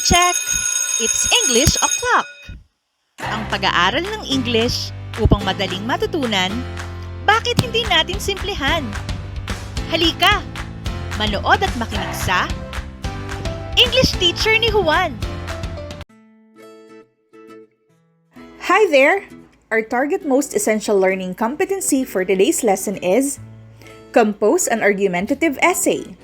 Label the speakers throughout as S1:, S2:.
S1: check! It's English O'Clock! Ang pag-aaral ng English upang madaling matutunan, bakit hindi natin simplihan? Halika! Manood at makinig sa English Teacher ni Juan!
S2: Hi there! Our target most essential learning competency for today's lesson is compose an argumentative essay.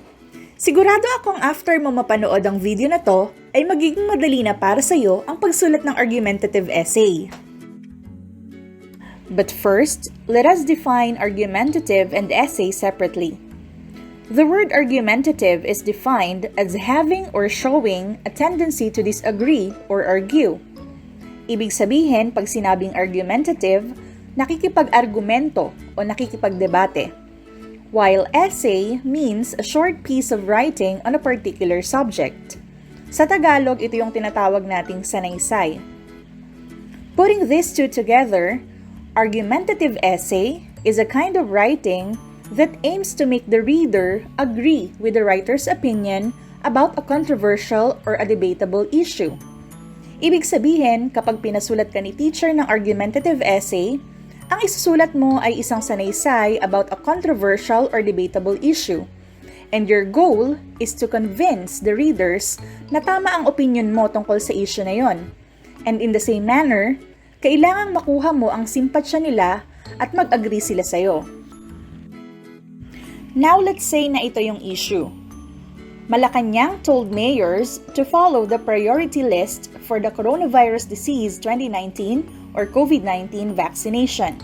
S2: Sigurado akong after mo mapanood ang video na to, ay magiging madali na para sa iyo ang pagsulat ng argumentative essay. But first, let us define argumentative and essay separately. The word argumentative is defined as having or showing a tendency to disagree or argue. Ibig sabihin, pag sinabing argumentative, nakikipag-argumento o nakikipagdebate. While essay means a short piece of writing on a particular subject. Sa Tagalog, ito yung tinatawag nating sanaysay. Putting these two together, argumentative essay is a kind of writing that aims to make the reader agree with the writer's opinion about a controversial or a debatable issue. Ibig sabihin, kapag pinasulat ka ni teacher ng argumentative essay, ang isusulat mo ay isang sanaysay about a controversial or debatable issue. And your goal is to convince the readers na tama ang opinion mo tungkol sa issue na yon. And in the same manner, kailangang makuha mo ang simpatsya nila at mag-agree sila sa'yo. Now let's say na ito yung issue. Malacanang told mayors to follow the priority list for the coronavirus disease 2019 or COVID-19 vaccination.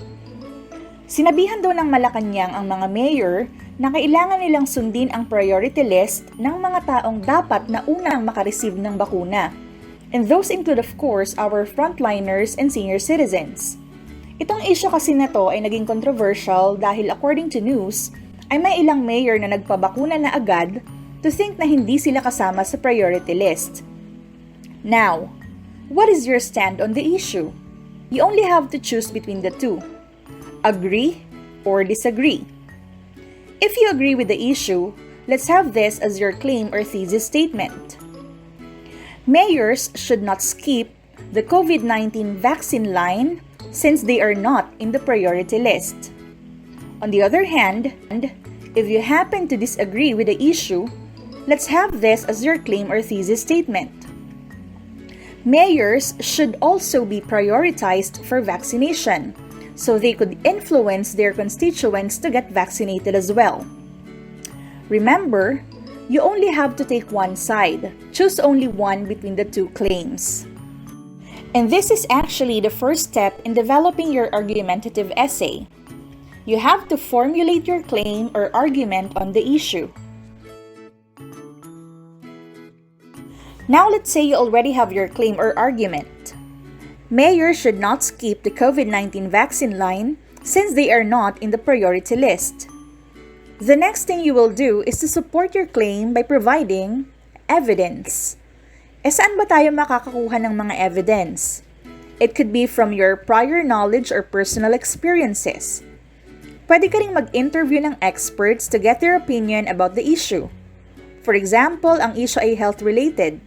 S2: Sinabihan daw ng Malacanang ang mga mayor na kailangan nilang sundin ang priority list ng mga taong dapat na unang makareceive ng bakuna. And those include of course our frontliners and senior citizens. Itong issue kasi na to ay naging controversial dahil according to news, ay may ilang mayor na nagpabakuna na agad to think na hindi sila kasama sa priority list. Now, what is your stand on the issue? You only have to choose between the two. Agree or disagree. If you agree with the issue, let's have this as your claim or thesis statement. Mayors should not skip the COVID-19 vaccine line since they are not in the priority list. On the other hand, if you happen to disagree with the issue, let's have this as your claim or thesis statement. Mayors should also be prioritized for vaccination, so they could influence their constituents to get vaccinated as well. Remember, you only have to take one side. Choose only one between the two claims. And this is actually the first step in developing your argumentative essay. You have to formulate your claim or argument on the issue. Now let's say you already have your claim or argument. Mayors should not skip the COVID-19 vaccine line since they are not in the priority list. The next thing you will do is to support your claim by providing evidence. Saan ba tayo makakakuha ng mga evidence? It could be from your prior knowledge or personal experiences. Pwede ka ring mag-interview ng experts to get their opinion about the issue. For example, ang issue ay health-related,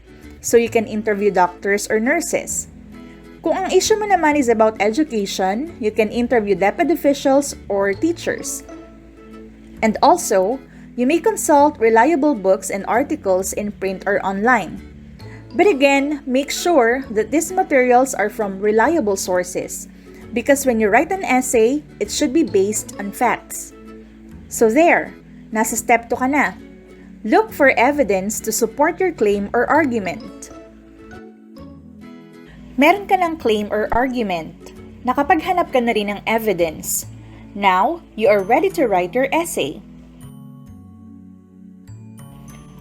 S2: so you can interview doctors or nurses. Kung ang issue mo naman is about education, you can interview DepEd officials or teachers. And also, you may consult reliable books and articles in print or online. But again, make sure that these materials are from reliable sources, because when you write an essay, it should be based on facts. So there, nasa step 2 ka na. Look for evidence to support your claim or argument. Meron ka ng claim or argument. Nakapaghanap ka na rin ng evidence. Now, you are ready to write your essay.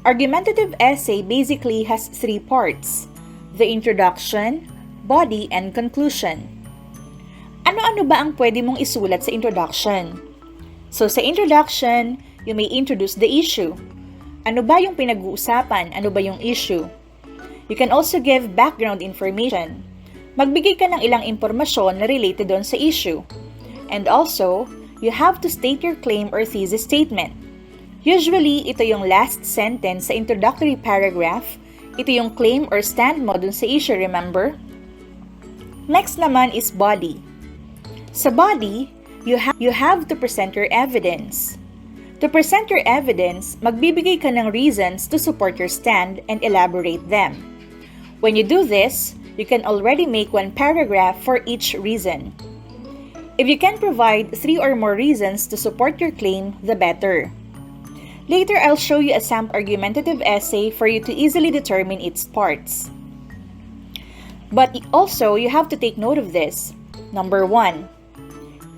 S2: Argumentative essay basically has 3 parts: the introduction, body, and conclusion. Ano-ano ba ang pwede mong isulat sa introduction? So sa introduction, you may introduce the issue. Ano ba yung pinag-uusapan? Ano ba yung issue? You can also give background information. Magbigay ka ng ilang impormasyon na related doon sa issue. And also, you have to state your claim or thesis statement. Usually, ito yung last sentence sa introductory paragraph Ito yung claim or stand mo dun sa issue, remember? Next naman is body. Sa body, you have to present your evidence. To present your evidence, magbibigay ka ng reasons to support your stand and elaborate them. When you do this, you can already make one paragraph for each reason. If you can provide 3 or more reasons to support your claim, the better. Later, I'll show you a sample argumentative essay for you to easily determine its parts. But also, you have to take note of this. Number 1.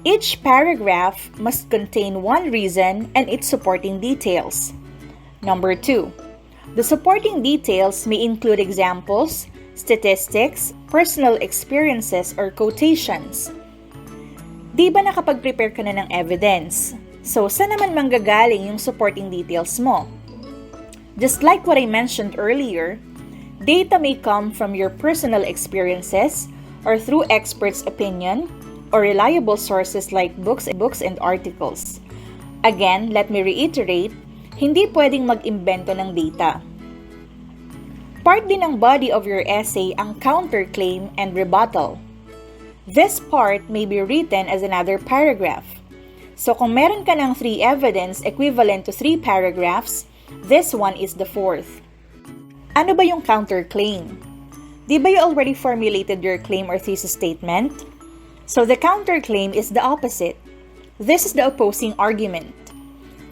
S2: Each paragraph must contain one reason and its supporting details. Number 2. The supporting details may include examples, statistics, personal experiences, or quotations. Di ba nakapag-prepare ka na ng evidence? So, saan naman manggagaling yung supporting details mo? Just like what I mentioned earlier, data may come from your personal experiences or through experts' opinion or reliable sources like books and articles. Again, let me reiterate, hindi pwedeng mag-imbento ng data. Part din ng body of your essay ang counterclaim and rebuttal. This part may be written as another paragraph. So kung meron ka ng 3 evidence equivalent to 3 paragraphs, this one is the 4th. Ano ba yung counterclaim? Di ba you already formulated your claim or thesis statement? So the counterclaim is the opposite. This is the opposing argument.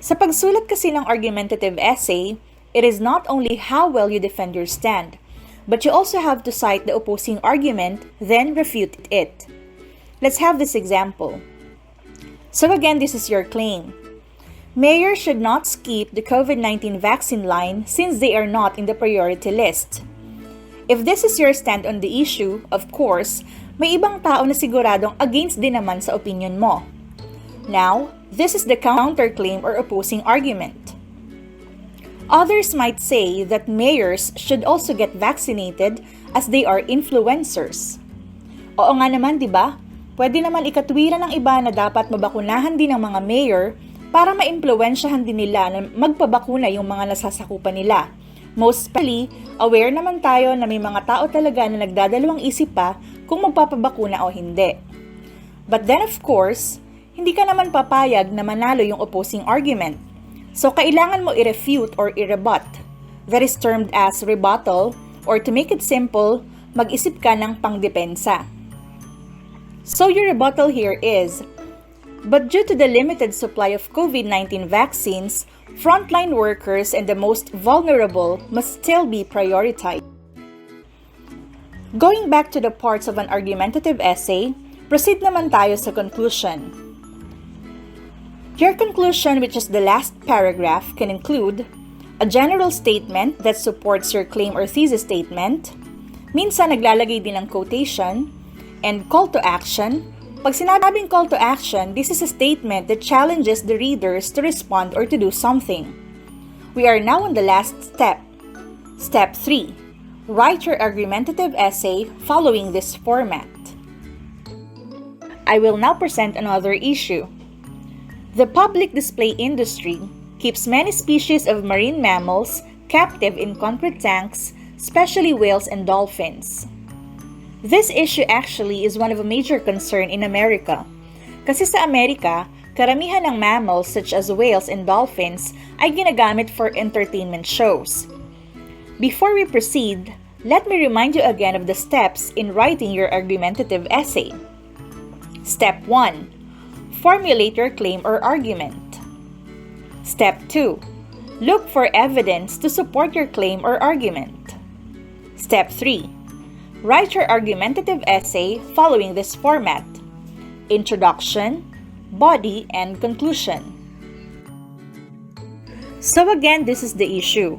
S2: Sa pagsulat kasi ng argumentative essay, it is not only how well you defend your stand, but you also have to cite the opposing argument, then refute it. Let's have this example. So again, this is your claim. Mayors should not skip the COVID-19 vaccine line since they are not in the priority list. If this is your stand on the issue, of course, may ibang tao na siguradong against din naman sa opinion mo. Now, this is the counterclaim or opposing argument. Others might say that mayors should also get vaccinated as they are influencers. Oo nga naman, di ba? Pwede naman ikatwiran ng iba na dapat mabakunahan din ng mga mayor para maimpluwensyahan din nila na magpabakuna yung mga nasasakupan nila. Most especially, aware naman tayo na may mga tao talaga na nagdadalawang isip pa kung magpapabakuna o hindi. But then of course, hindi ka naman papayag na manalo yung opposing argument. So kailangan mo i-refute or i-rebut. That is termed as rebuttal, or to make it simple, mag-isip ka ng pangdepensa. So your rebuttal here is, but due to the limited supply of COVID-19 vaccines, frontline workers and the most vulnerable must still be prioritized. Going back to the parts of an argumentative essay, proceed naman tayo sa conclusion. Your conclusion, which is the last paragraph, can include a general statement that supports your claim or thesis statement, minsan naglalagay din ng quotation, and call to action. Pag sinabing call to action, this is a statement that challenges the readers to respond or to do something. We are now on the last step. Step 3. Write your argumentative essay following this format. I will now present another issue. The public display industry keeps many species of marine mammals captive in concrete tanks, especially whales and dolphins. This issue actually is one of a major concern in America. Kasi sa Amerika, karamihan ng mammals such as whales and dolphins ay ginagamit for entertainment shows. Before we proceed, let me remind you again of the steps in writing your argumentative essay. Step 1. Formulate your claim or argument. Step 2. Look for evidence to support your claim or argument. Step 3. Write your argumentative essay following this format: introduction, body, and conclusion. So again, this is the issue.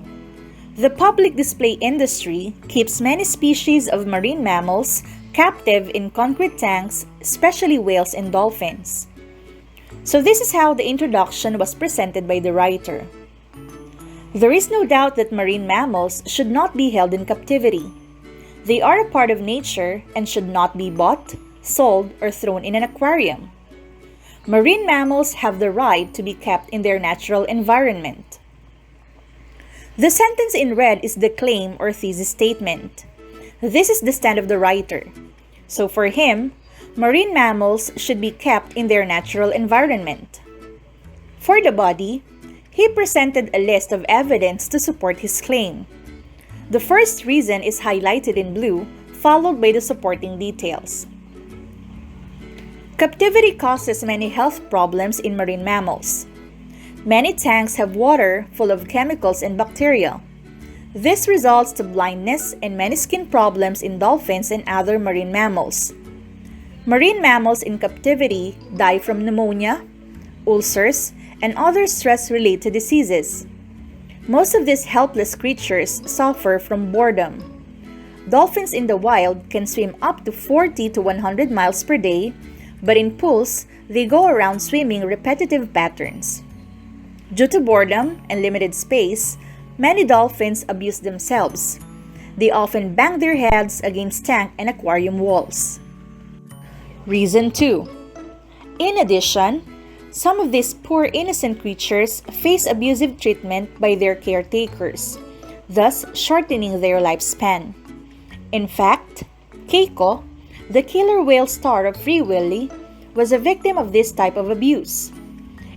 S2: The public display industry keeps many species of marine mammals captive in concrete tanks, especially whales and dolphins. So this is how the introduction was presented by the writer. There is no doubt that marine mammals should not be held in captivity. They are a part of nature and should not be bought, sold, or thrown in an aquarium. Marine mammals have the right to be kept in their natural environment. The sentence in red is the claim or thesis statement. This is the stand of the writer. So for him, marine mammals should be kept in their natural environment. For the body, he presented a list of evidence to support his claim. The first reason is highlighted in blue, followed by the supporting details. Captivity causes many health problems in marine mammals. Many tanks have water full of chemicals and bacteria. This results to blindness and many skin problems in dolphins and other marine mammals. Marine mammals in captivity die from pneumonia, ulcers, and other stress-related diseases. Most of these helpless creatures suffer from boredom. Dolphins in the wild can swim up to 40 to 100 miles per day, but in pools, they go around swimming repetitive patterns. Due to boredom and limited space, many dolphins abuse themselves. They often bang their heads against tank and aquarium walls. Reason 2. In addition, some of these poor innocent creatures face abusive treatment by their caretakers, thus shortening their lifespan. In fact, Keiko, the killer whale star of Free Willy, was a victim of this type of abuse.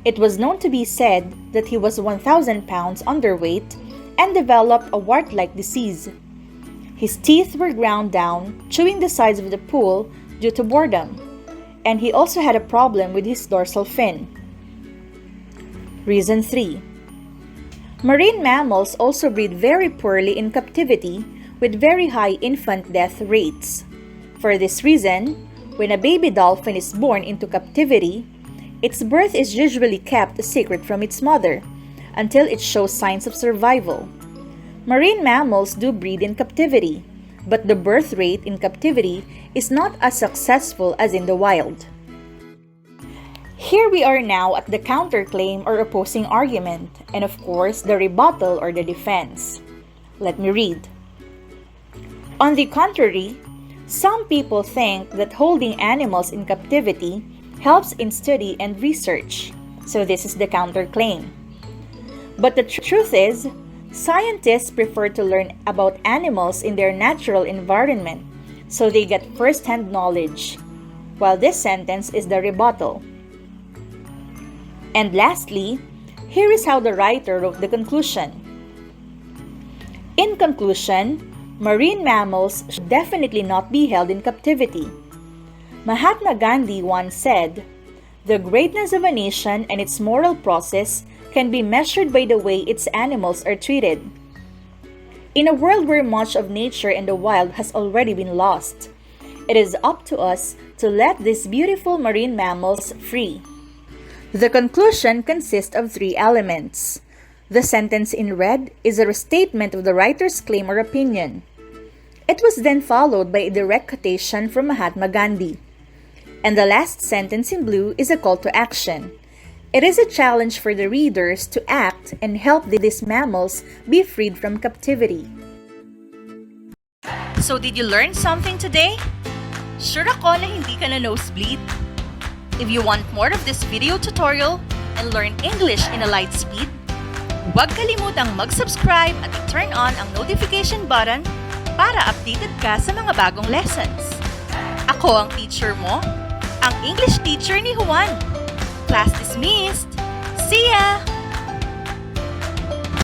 S2: It was known to be said that he was 1,000 pounds underweight and developed a wart-like disease. His teeth were ground down, chewing the sides of the pool due to boredom, and he also had a problem with his dorsal fin. Reason 3. Marine mammals also breed very poorly in captivity with very high infant death rates. For this reason, when a baby dolphin is born into captivity, its birth is usually kept a secret from its mother until it shows signs of survival. Marine mammals do breed in captivity, but the birth rate in captivity is not as successful as in the wild. Here we are now at the counterclaim or opposing argument, and of course the rebuttal or the defense. Let me read. On the contrary, some people think that holding animals in captivity helps in study and research, so this is the counterclaim. But the truth is, scientists prefer to learn about animals in their natural environment, so they get first-hand knowledge, while this sentence is the rebuttal. And lastly, here is how the writer wrote the conclusion. In conclusion, marine mammals should definitely not be held in captivity. Mahatma Gandhi once said, "The greatness of a nation and its moral process can be measured by the way its animals are treated." In a world where much of nature and the wild has already been lost, it is up to us to let these beautiful marine mammals free. The conclusion consists of 3 elements. The sentence in red is a restatement of the writer's claim or opinion. It was then followed by a direct quotation from Mahatma Gandhi. And the last sentence in blue is a call to action. It is a challenge for the readers to act and help these mammals be freed from captivity.
S1: So did you learn something today? Sure ako na hindi ka na nosebleed. If you want more of this video tutorial and learn English in a light speed, huwag kalimutang mag-subscribe at i-turn on ang notification button para updated ka sa mga bagong lessons. Ako ang teacher mo, ang English teacher ni Juan. Class dismissed! See ya!